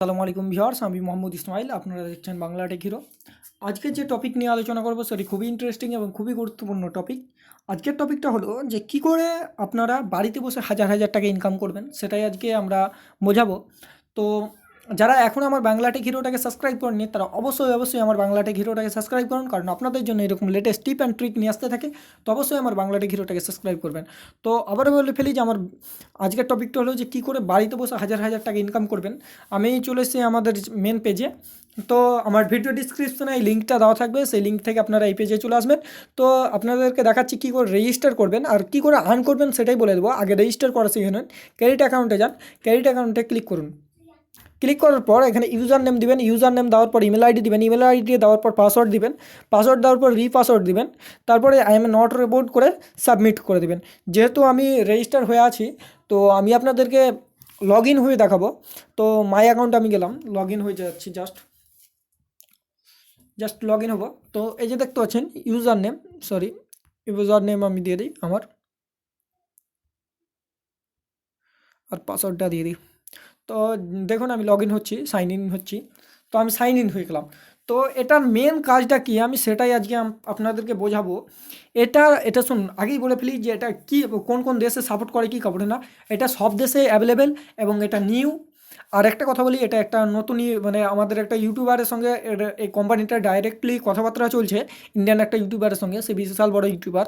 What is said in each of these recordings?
আসসালামু আলাইকুম ভিউয়ার্স, আমি মোহাম্মদ ইসমাইল। আপনারা দেখছেন বাংলা টেক হিরো। আজকে যে টপিক নিয়ে আলোচনা করব সেটি খুবই ইন্টারেস্টিং এবং খুবই গুরুত্বপূর্ণ টপিক। আজকের টপিকটা হলো যে কী করে আপনারা বাড়িতে বসে হাজার হাজার টাকা ইনকাম করবেন, সেটাই আজকে আমরা বোঝাবো। তো যারা এখন আমার বাংলা টেক হিরোটাকে সাবস্ক্রাইব করেননি তারা অবশ্যই আমার বাংলা টেক হিরোটাকে সাবস্ক্রাইব করুন, কারণ আপনাদের জন্য এরকম লেটেস্ট টিপ অ্যান্ড ট্রিক নিয়ে আসতে থাকে। তো অবশ্যই আমার বাংলা টেক হিরোটাকে সাবস্ক্রাইব করবেন। তো আবারও বলে ফেলি যে আমার আজকের টপিকটা হলো যে কী করে বাড়িতে বসে হাজার হাজার টাকা ইনকাম করবেন। আমি চলে এসেছি আমাদের মেন পেজে। তো আমার ভিডিও ডিসক্রিপশনে এই লিঙ্কটা দেওয়া থাকবে, সেই লিঙ্ক থেকে আপনারা এই পেজে চলে আসবেন। তো আপনাদেরকে দেখাচ্ছি কী করে রেজিস্টার করবেন আর কী করে আর্ন করবেন সেটাই বলে দেবো। আগে রেজিস্টার করা শিখে নেন। ক্রেডিট অ্যাকাউন্টে যান, ক্রেডিট অ্যাকাউন্টে ক্লিক করুন। ক্লিক করার পর এখানে ইউজার নেম দিবেন, ইউজার নেম দেওয়ার পর ইমেল আইডি দিবেন, ইমেল আইডি দেওয়ার পর পাসওয়ার্ড দিবেন, পাসওয়ার্ড দেওয়ার পর রিপাসওয়ার্ড দিবেন, তারপরে আই এম নট রিপোর্ট করে সাবমিট করে দেবেন। যেহেতু আমি রেজিস্টার হয়ে আছি তো আমি আপনাদেরকে লগ ইন হয়ে দেখাবো। তো মাই অ্যাকাউন্টে আমি গেলাম, লগ ইন হয়ে যাচ্ছি, জাস্ট লগ ইন হবো। তো এই যে দেখতে পাচ্ছেন ইউজার নেম আমি দিয়ে দিই আমার, আর পাসওয়ার্ডটা দিয়ে দিই। তো দেখুন আমি লগ ইন হচ্ছি, সাইন ইন হচ্ছি। তো আমি সাইন ইন হয়ে গেলাম। তো এটার মেন কাজটা কি আমি সেটাই আজকে আপনাদেরকে বোঝাবো। এটা শুনুন, আগেই বলে ফেলি যে এটা কি কোন কোন দেশে সাপোর্ট করে কি করে না। এটা সব দেশে অ্যাভেলেবেল এবং এটা নিউ। আর একটা কথা বলি, এটা একটা নতুনই মানে আমাদের একটা ইউটিউবারের সঙ্গে এই কোম্পানিটা ডাইরেক্টলি কথাবার্তা চলছে, ইন্ডিয়ান একটা ইউটিউবারের সঙ্গে, সে বিশাল বড় ইউটিউবার।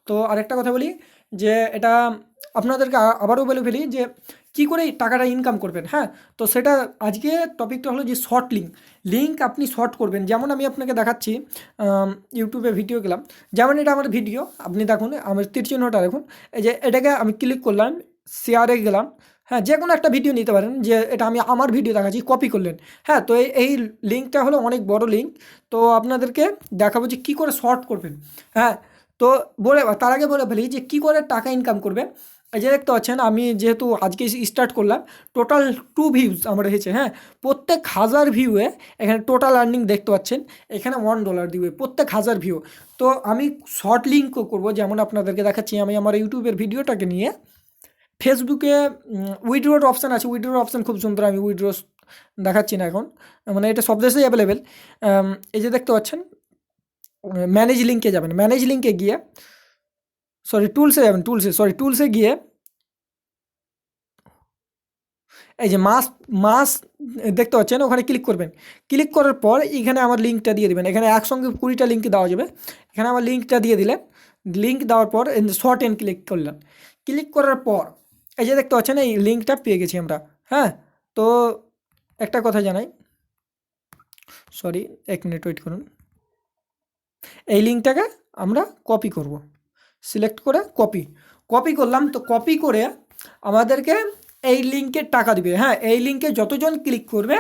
তো আরেকটা কথা বলি যে এটা আপনাদেরকে আবারও বলে ফেলি যে কী করে এই টাকাটা ইনকাম করবেন। হ্যাঁ, তো সেটা আজকে টপিকটা হলো যে শর্ট লিঙ্ক আপনি শর্ট করবেন। যেমন আমি আপনাকে দেখাচ্ছি, ইউটিউবে ভিডিও গেলাম, যেমন এটা আমার ভিডিও, আপনি দেখুন আমার তীর চিহ্নটা দেখুন, এই যে এটাকে আমি ক্লিক করলাম, শেয়ারে গেলাম। হ্যাঁ, যে কোনো একটা ভিডিও নিতে পারেন, যে এটা আমি আমার ভিডিও দেখাচ্ছি, কপি করলেন। হ্যাঁ, তো এই লিঙ্কটা হলো অনেক বড় লিঙ্ক। তো আপনাদেরকে দেখাবো যে কী করে শর্ট করবেন। হ্যাঁ, তো তার আগে বলে ফেলি যে কী করে টাকা ইনকাম করবে। এই যে দেখতে পাচ্ছেন আমি যেহেতু আজকে স্টার্ট করলাম, টোটাল 2 ভিউজ আমার হয়েছে। হ্যাঁ, প্রত্যেক 1000 ভিউয়ে এখানে টোটাল আর্নিং দেখতে পাচ্ছেন, এখানে $1 দিবে প্রত্যেক 1000 ভিউ। তো আমি শর্ট লিঙ্কও করবো, যেমন আপনাদেরকে দেখাচ্ছি আমি আমার ইউটিউবের ভিডিওটাকে নিয়ে ফেসবুকে উইথড্রোর অপশান আছে, উইথড্রোর অপশান খুব সুন্দর, আমি উইথড্রো দেখাচ্ছি না এখন, মানে এটা সব দেশেই অ্যাভেলেবেল। এই যে দেখতে পাচ্ছেন ম্যানেজ লিঙ্কে যাবেন, ম্যানেজ লিঙ্কে গিয়ে টুলসে গিয়ে এই যে মাস দেখতে পাচ্ছেন, ওখানে ক্লিক করবেন। ক্লিক করার পর এখানে আমার লিঙ্কটা দিয়ে দেবেন। এখানে একসঙ্গে 20টা লিঙ্ক দেওয়া যাবে। এখানে আমার লিঙ্কটা দিয়ে দিলেন। লিঙ্ক দেওয়ার পর শর্ট এন্ড ক্লিক করলেন। ক্লিক করার পর এই যে দেখতে পাচ্ছেন এই লিঙ্কটা পেয়ে গেছি আমরা। হ্যাঁ, তো একটা কথা জানাই, সরি 1 মিনিট ওয়েট করুন। এই লিঙ্কটাকে আমরা কপি করব, সিলেক্ট করে কপি করলাম। তো কপি করে আমাদেরকে এই লিঙ্কে টাকা দিবে। হ্যাঁ, এই লিঙ্কে যতজন ক্লিক করবে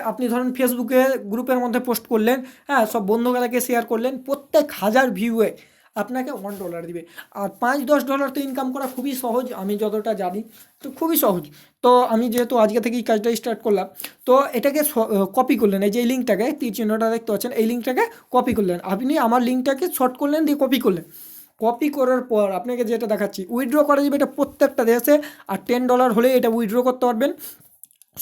আপনি ধরুন ফেসবুকে গ্রুপের মধ্যে পোস্ট করলেন, হ্যাঁ, সব বন্ধুগুলোকে শেয়ার করলেন, প্রত্যেক 1000 ভিউয়ে আপনাকে $1 দিবে। আর $5-10 তো ইনকাম করা খুবই সহজ, আমি যতটা জানি তো খুবই সহজ। তো আমি যেহেতু আজকে থেকেই কাজটা স্টার্ট করলাম, তো এটাকে কপি করলেন, এই যে এই লিঙ্কটাকে তীর চিহ্নটা দেখতে পাচ্ছেন, এই লিঙ্কটাকে কপি করলেন। আপনি আমার লিঙ্কটাকে শর্ট করলেন, দিয়ে কপি করলেন। কপি করার পর আপনাকে যেটা দেখাচ্ছি উইথড্র করা যাবে, এটা প্রত্যেকটা দেশে। আর $10 হলে এটা উইথড্র করতে পারবেন,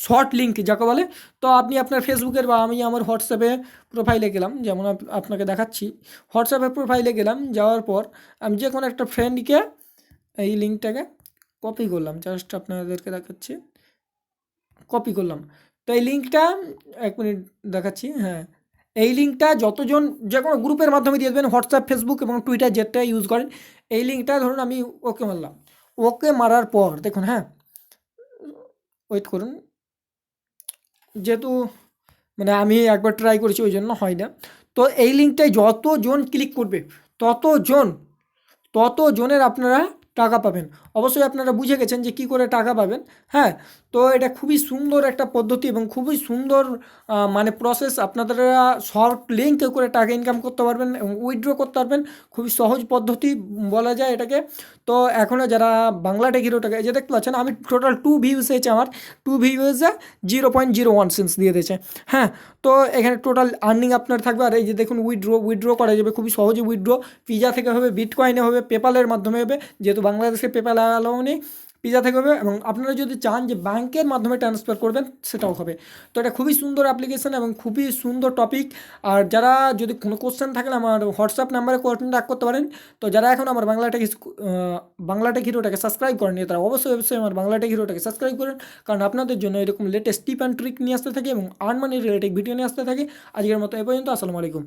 শর্ট লিঙ্ক যাকে বলে। তো আপনি আপনার ফেসবুকের বা আমি আমার হোয়াটসঅ্যাপে প্রোফাইলে গেলাম, যেমন আপনাকে দেখাচ্ছি, হোয়াটসঅ্যাপে প্রোফাইলে গেলাম, যাওয়ার পর আমি যে কোনো একটা ফ্রেন্ডকে এই লিঙ্কটাকে কপি করলাম, জাস্ট আপনাদেরকে দেখাচ্ছি, কপি করলাম। তো এই লিঙ্কটা 1 মিনিট দেখাচ্ছি। হ্যাঁ, এই লিঙ্কটা যতজন যে কোনো গ্রুপের মাধ্যমে দিয়ে দেবেন, হোয়াটসঅ্যাপ, ফেসবুক এবং টুইটার যেটা ইউজ করেন। এই লিঙ্কটা ধরুন আমি ওকে মারলাম, ওকে মারার পর দেখুন, হ্যাঁ ওয়েট করুন, যেহেতু মানে আমি একবার ট্রাই করেছি ওই জন্য হয় না। তো এই লিঙ্কটায় যতজন ক্লিক করবে ততজন ততজনের আপনারা টাকা পাবেন। অবশ্যই আপনারা বুঝে গেছেন যে কী করে টাকা পাবেন। হ্যাঁ, তো এটা খুবই সুন্দর একটা পদ্ধতি এবং খুবই সুন্দর মানে প্রসেস। আপনারা শর্ট লিঙ্ক করে টাকা ইনকাম করতে পারবেন এবং উইথড্র করতে পারবেন, খুবই সহজ পদ্ধতি বলা যায় এটাকে। তো এখনও যারা বাংলা টেক হিরোটাকে, এই যে দেখতে পাচ্ছেন আমি টোটাল 2 ভিউজ হয়েছে, আমার 2 ভিউজে 0.01 সেন্স দিয়ে দিয়েছে। হ্যাঁ, তো এখানে টোটাল আর্নিং আপনার থাকবে। আর এই যে দেখুন উইথড্র করা যাবে খুবই সহজে। উইথড্র পিজা থেকে হবে, বিটকয়েনে হবে, পেপালের মাধ্যমে হবে, যেহেতু বাংলাদেশে পেপাল অ্যালাউ নেই। পিজা থেকে হবে, এবং আপনারা যদি চান যে ব্যাংকের মাধ্যমে ট্রান্সফার করবেন সেটাও হবে। তো এটা খুবই সুন্দর অ্যাপ্লিকেশন এবং খুবই সুন্দর টপিক। আর যারা যদি কোনো কোশ্চেন থাকলে আমার হোয়াটসঅ্যাপ নাম্বারে কন্ট্যাক্ট করতে পারেন। তো যারা এখন আমার বাংলাটেক হিরোটাকে সাবস্ক্রাইব করেনি তারা অবশ্যই আমার বাংলাটেক হিরোটাকে সাবস্ক্রাইব করেন, কারণ আপনাদের জন্য এরকম লেটেস্ট টিপ অ্যান্ড ট্রিক নিয়ে আসতে থাকি এবং আর্ন মানি রিলেটেড ভিডিও নিয়ে আসতে থাকি। আজকের মতো এ পর্যন্ত, আসসালামু আলাইকুম।